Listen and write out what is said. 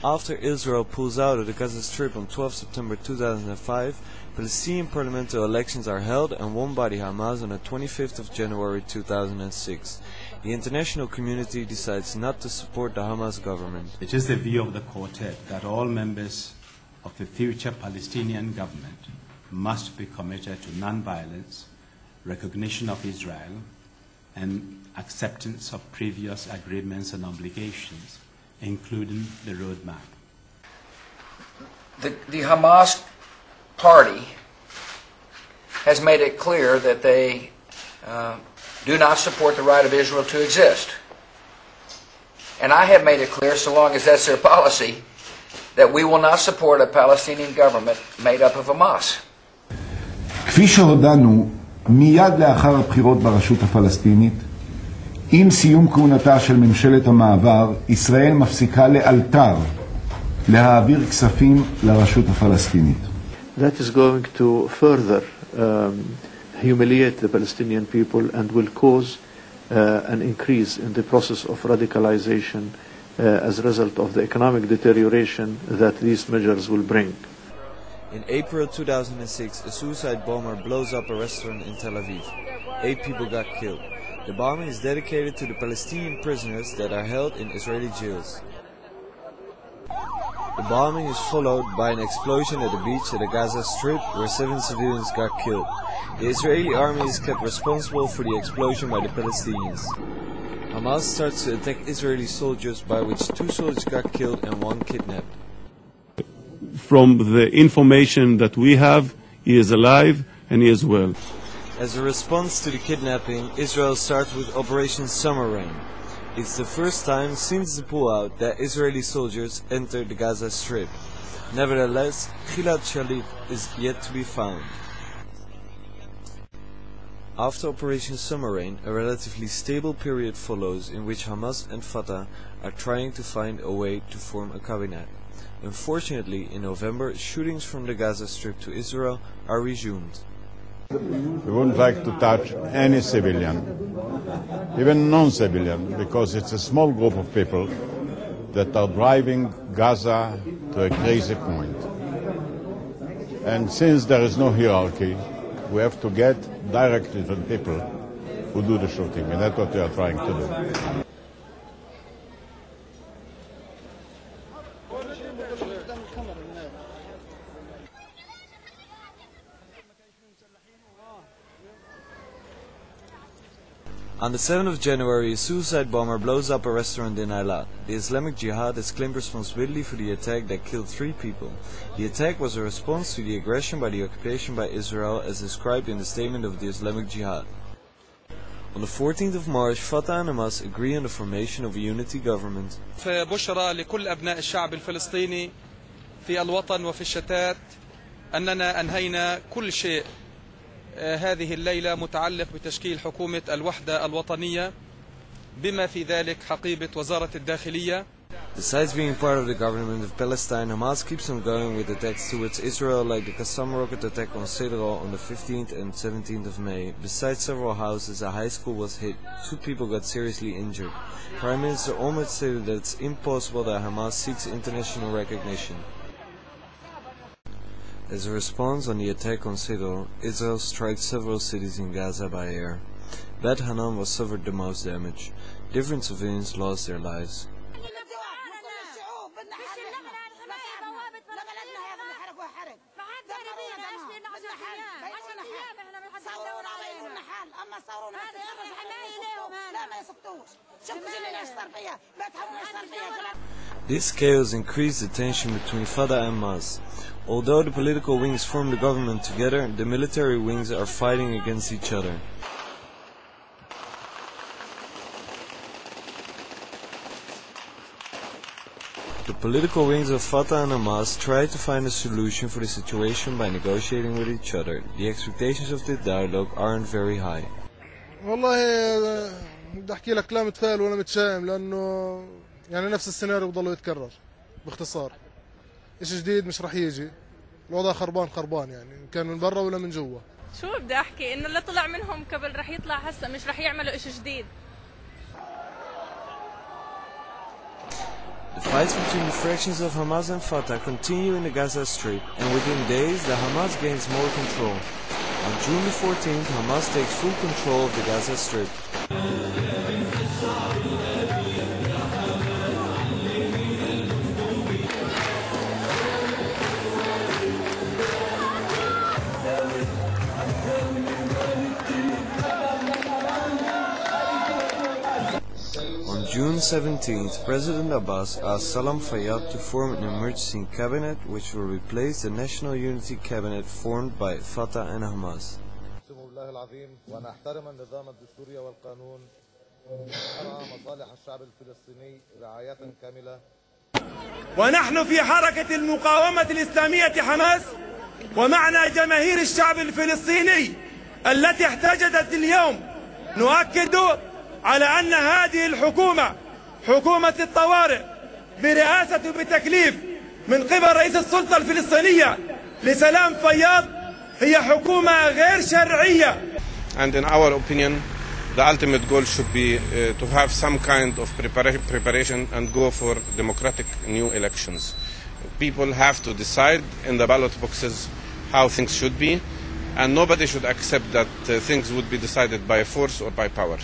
After Israel pulls out of the Gaza Strip on 12 September 2005, Palestinian parliamentary elections are held and won by the Hamas on the 25th of January 2006. The international community decides not to support the Hamas government. It is the view of the quartet that all members of the future Palestinian government must be committed to non-violence, recognition of Israel, and acceptance of previous agreements and obligations, including the roadmap. The Hamas party has made it clear that they do not support the right of Israel to exist. And I have made it clear, so long as that's their policy, that we will not support a Palestinian government made up of Hamas. כפי שהודענו מיד לאחר הבחירות ברשות הפלסטינית, עם סיום כהונתה של ממשלת המעבר, ישראל מפסיקה לאלתר להעביר כספים לרשות הפלסטינית. That is going to further humiliate the Palestinian people and will cause an increase in the process of radicalization as a result of the economic deterioration that these measures will bring. In April 2006, a suicide bomber blows up a restaurant in Tel Aviv. 8 people got killed. The bombing is dedicated to the Palestinian prisoners that are held in Israeli jails. The bombing is followed by an explosion at the beach at the Gaza Strip where 7 civilians got killed. The Israeli army is kept responsible for the explosion by the Palestinians. Hamas starts to attack Israeli soldiers, by which 2 soldiers got killed and 1 kidnapped. From the information that we have, he is alive and he is well. As a response to the kidnapping, Israel starts with Operation Summer Rain. It's the first time since the pullout that Israeli soldiers enter the Gaza Strip. Nevertheless, Gilad Shalit is yet to be found. After Operation Summer Rain, a relatively stable period follows in which Hamas and Fatah are trying to find a way to form a cabinet. Unfortunately, in November, shootings from the Gaza Strip to Israel are resumed. We wouldn't like to touch any civilian, even non-civilian, because it's a small group of people that are driving Gaza to a crazy point. And since there is no hierarchy, we have to get directly to the people who do the shooting, and that's what we are trying to do. On the 7th of January, a suicide bomber blows up a restaurant in Eilat. The Islamic Jihad has claimed responsibility for the attack that killed 3 people. The attack was a response to the aggression by the occupation by Israel as described in the statement of the Islamic Jihad. On the 14th of March, Fatah and Hamas agree on the formation of a unity government. بشرى لكل أبناء الشعب الفلسطيني في الوطن وفي الشتات أننا أنهينا كل شيء هذه الليلة متعلق بتشكيل حكومة الوحدة الوطنية بما في ذلك حقيبة وزارة الداخلية. Besides being part of the government of Palestine, Hamas keeps on going with attacks towards Israel, like the Qassam rocket attack on Citadel on the 15th and 17th of May. Besides several houses, a high school was hit. 2 people got seriously injured. Prime Minister Olmert stated that it's impossible that Hamas seeks international recognition. As a response on the attack on Citadel, Israel strikes several cities in Gaza by air. Beit Hanan was suffered the most damage. Different civilians lost their lives. This chaos increased the tension between Fatah and Hamas. Although the political wings form the government together, the military wings are fighting against each other. The political wings of Fatah and Hamas try to find a solution for the situation by negotiating with each other. The expectations of this dialogue aren't very high. والله بدي احكي لك لا متفائل ولا متشائم لانه يعني نفس السيناريو بضل يتكرر باختصار. إشي جديد مش رح يجي. الوضع خربان يعني كان من برا ولا من جوا. شو بدي احكي انه اللي طلع منهم قبل رح يطلع هسه مش رح يعملوا إشي جديد. The fights between the fractions of Hamas and Fatah continue in the Gaza Strip, and within days the Hamas gains more control. On June the 14th, Hamas takes full control of the Gaza Strip. On June 17th, President Abbas asked Salam Fayyad to form an emergency cabinet which will replace the National Unity Cabinet formed by Fatah and Hamas. ونحن في حركة المقاومة الإسلامية حماس ومعنا جماهير الشعب الفلسطيني التي احتجزت اليوم نؤكد على أن هذه الحكومة حكومة الطوارئ برئاسة وبتكليف من قبل رئيس السلطة الفلسطينية لسلام فياض هي حكومة غير شرعية. And in our opinion, the ultimate goal should be to have some kind of preparation and go for democratic new elections. People have to decide in the ballot boxes how things should be, and nobody should accept that things would be decided by force or by power.